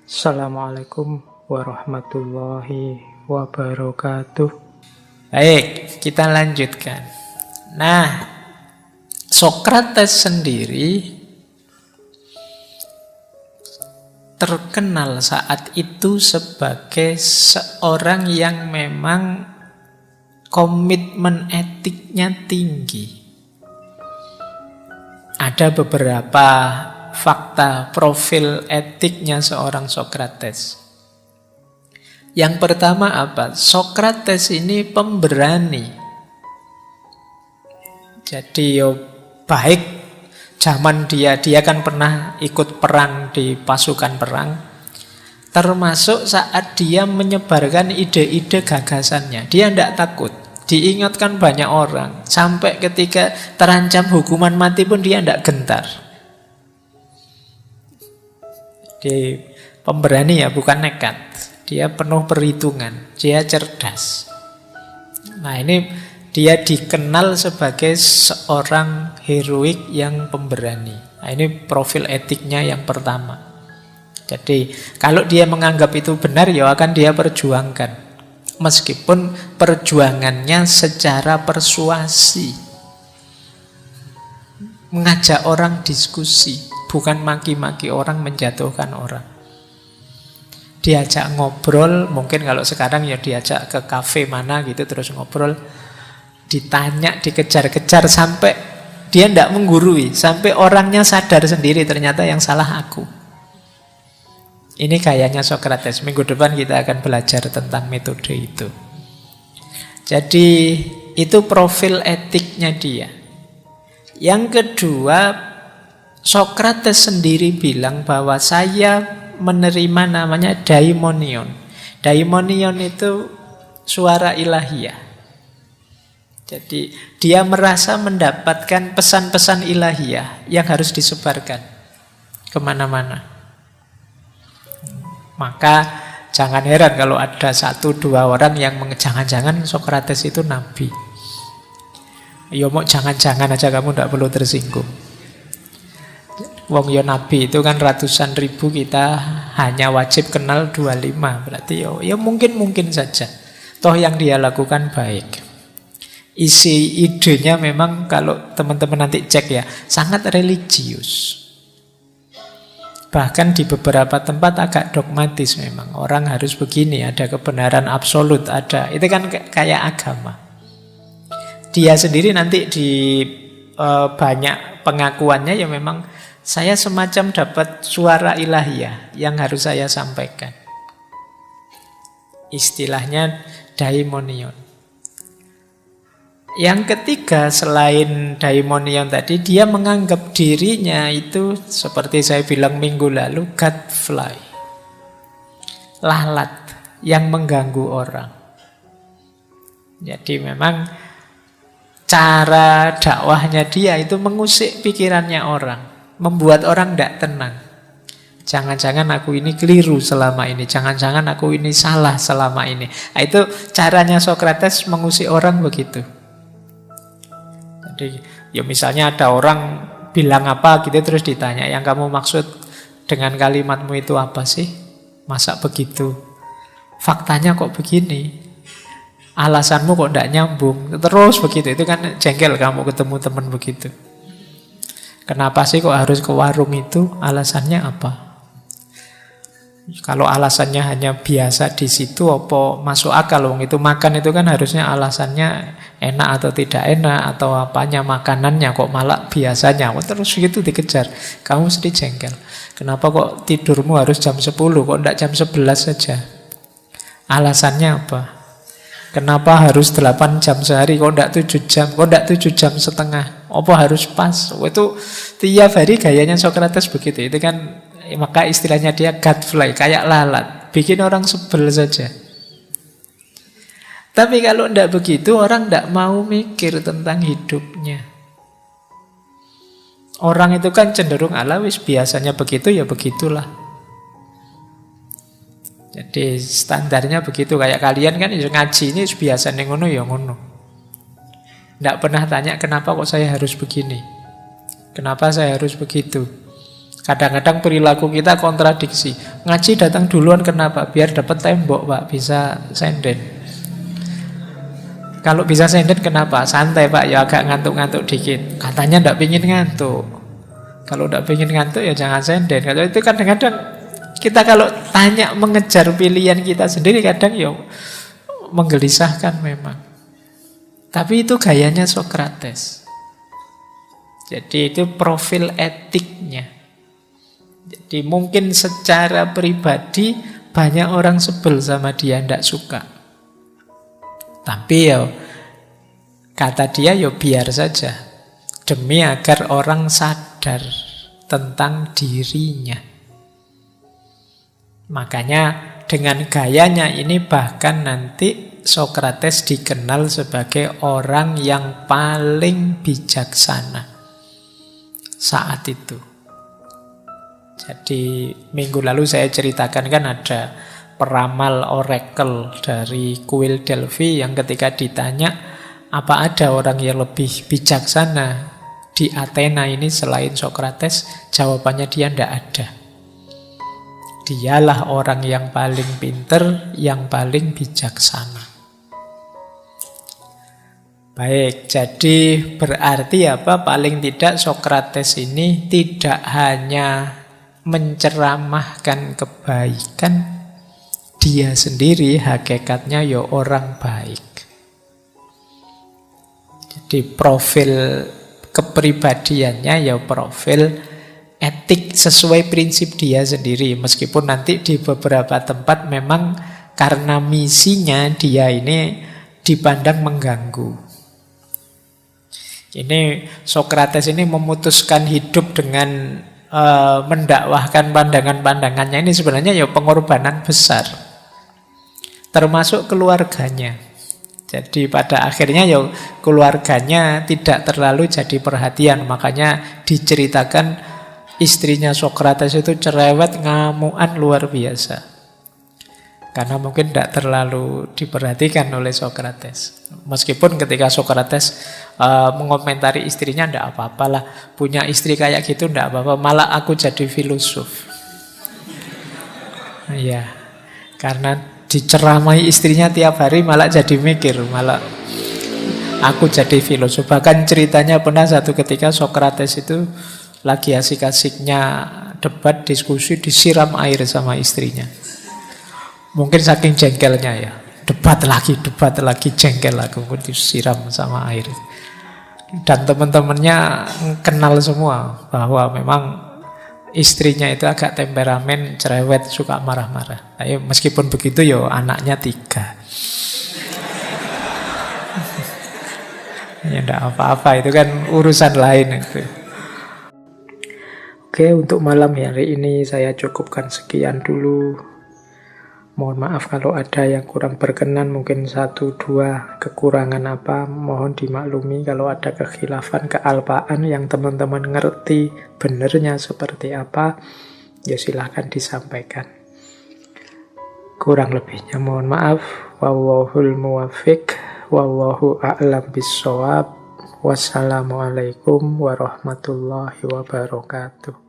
Assalamualaikum warahmatullahi wabarakatuh. Baik, kita lanjutkan. Nah, Sokrates sendiri terkenal saat itu sebagai seorang yang memang komitmen etiknya tinggi. Ada beberapa fakta profil etiknya seorang Sokrates. Yang pertama apa? Sokrates ini pemberani. Jadi baik zaman dia kan pernah ikut perang di pasukan perang. Termasuk saat dia menyebarkan ide-ide gagasannya. Dia tidak takut. Diingatkan banyak orang. Sampai ketika terancam hukuman mati pun dia tidak gentar. Dia pemberani ya, bukan nekat. Dia penuh perhitungan. Dia cerdas. Nah ini dia dikenal sebagai seorang heroik yang pemberani. Nah ini profil etiknya yang pertama. Jadi kalau dia menganggap itu benar ya akan dia perjuangkan. Meskipun perjuangannya secara persuasi. Mengajak orang diskusi, bukan maki-maki orang, menjatuhkan orang. Diajak ngobrol, mungkin kalau sekarang ya diajak ke kafe mana gitu terus ngobrol. Ditanya, dikejar-kejar sampai dia tidak menggurui, sampai orangnya sadar sendiri ternyata yang salah aku. Ini gayanya Sokrates. Minggu depan kita akan belajar tentang metode itu. Jadi itu profil etiknya dia. Yang kedua, Sokrates sendiri bilang bahwa saya menerima namanya daimonion. Daimonion itu suara ilahiyah. Jadi dia merasa mendapatkan pesan-pesan ilahiyah yang harus disebarkan kemana-mana. Maka jangan heran kalau ada 1-2 orang yang jangan-jangan Sokrates itu nabi. Ya mau jangan-jangan aja, kamu tidak perlu tersinggung. Wong yo nabi itu kan ratusan ribu, kita hanya wajib kenal 25. Berarti ya mungkin saja. Toh yang dia lakukan baik. Isi idenya memang kalau teman-teman nanti cek ya, sangat religius. Bahkan di beberapa tempat agak dogmatis memang. Orang harus begini, ada kebenaran absolut, ada. Itu kan kayak agama. Dia sendiri nanti di banyak pengakuannya ya memang saya semacam dapat suara ilahiyah yang harus saya sampaikan. Istilahnya daimonion. Yang ketiga selain daimonion tadi, dia menganggap dirinya itu seperti saya bilang minggu lalu, gadfly, lalat yang mengganggu orang. Jadi memang cara dakwahnya dia itu mengusik pikirannya orang, membuat orang tidak tenang. Jangan-jangan aku ini keliru selama ini, jangan-jangan aku ini salah selama ini. Nah, itu caranya Sokrates mengusik orang begitu. Jadi ya misalnya ada orang bilang apa gitu terus ditanya, yang kamu maksud dengan kalimatmu itu apa sih? Masa begitu? Faktanya kok begini? Alasanmu kok tidak nyambung? Terus begitu, itu kan jengkel kamu ketemu teman begitu. Kenapa sih kok harus ke warung itu? Alasannya apa? Kalau alasannya hanya biasa di situ, apa masuk akal? Wong itu makan itu kan harusnya alasannya enak atau tidak enak atau apanya makanannya, kok malah biasanya. Terus gitu dikejar. Kamu mesti jengkel. Kenapa kok tidurmu harus jam 10? Kok tidak jam 11 saja? Alasannya apa? Kenapa harus 8 jam sehari? Kok tidak 7 jam? Kok tidak 7 jam setengah? Apa harus pas? Itu tiap hari gayanya Sokrates begitu. Itu kan maka istilahnya dia gadfly, kayak lalat, bikin orang sebel saja. Tapi kalau tidak begitu, orang tidak mau mikir tentang hidupnya. Orang itu kan cenderung alawis, biasanya begitu ya begitulah. Jadi standarnya begitu. Kayak kalian kan ngaji ini biasa ngono ya ngono. Tidak pernah tanya kenapa kok saya harus begini, kenapa saya harus begitu. Kadang-kadang perilaku kita kontradiksi. Ngaji datang duluan kenapa? Biar dapat tembok, Pak, bisa senden. Kalau bisa senden kenapa? Santai, Pak, ya agak ngantuk-ngantuk dikit. Katanya ndak pingin ngantuk. Kalau ndak pingin ngantuk ya jangan senden. Kalau itu kadang-kadang kita kalau tanya mengejar pilihan kita sendiri kadang ya menggelisahkan memang. Tapi itu gayanya Sokrates. Jadi itu profil etiknya. Jadi mungkin secara pribadi banyak orang sebel sama dia, tidak suka. Tapi ya kata dia ya biar saja. Demi agar orang sadar tentang dirinya. Makanya dengan gayanya ini bahkan nanti Sokrates dikenal sebagai orang yang paling bijaksana saat itu. Jadi minggu lalu saya ceritakan kan ada peramal oracle dari kuil Delphi yang ketika ditanya apa ada orang yang lebih bijaksana di Athena ini selain Sokrates, jawabannya dia tidak ada. Dialah orang yang paling pinter, yang paling bijaksana. Baik, jadi berarti apa? Paling tidak Sokrates ini tidak hanya menceramahkan kebaikan, dia sendiri hakikatnya ya orang baik. Jadi profil kepribadiannya ya profil etik sesuai prinsip dia sendiri. Meskipun nanti di beberapa tempat memang karena misinya dia ini dipandang mengganggu. Ini Sokrates ini memutuskan hidup dengan mendakwahkan pandangan-pandangannya ini sebenarnya ya pengorbanan besar. Termasuk keluarganya. Jadi pada akhirnya ya keluarganya tidak terlalu jadi perhatian. Makanya diceritakan istrinya Sokrates itu cerewet, ngamuan luar biasa. Karena mungkin tidak terlalu diperhatikan oleh Sokrates. Meskipun ketika Sokrates mengomentari istrinya, tidak apa-apalah. Punya istri kayak gitu tidak apa-apa. Malah aku jadi filosof. Iya, karena diceramai istrinya tiap hari malah jadi mikir. Malah aku jadi filosof. Bahkan ceritanya pernah satu ketika Sokrates itu lagi asik-asiknya debat, diskusi, disiram air sama istrinya. Mungkin saking jengkelnya ya. Debat lagi, jengkel lagi. Disiram sama air. Dan teman-temannya kenal semua bahwa memang istrinya itu agak temperamen, cerewet, suka marah-marah. Tapi meskipun begitu ya anaknya 3. Ya enggak apa-apa, itu kan urusan lain itu. Oke, untuk malam hari ini saya cukupkan sekian dulu. Mohon maaf kalau ada yang kurang berkenan, mungkin 1-2 kekurangan apa, mohon dimaklumi. Kalau ada kekhilafan, kealpaan yang teman-teman ngerti benernya seperti apa, ya silahkan disampaikan. Kurang lebihnya mohon maaf. Wallahul muwaffiq, wallahu a'lam bissawab. Wassalamualaikum warahmatullahi wabarakatuh.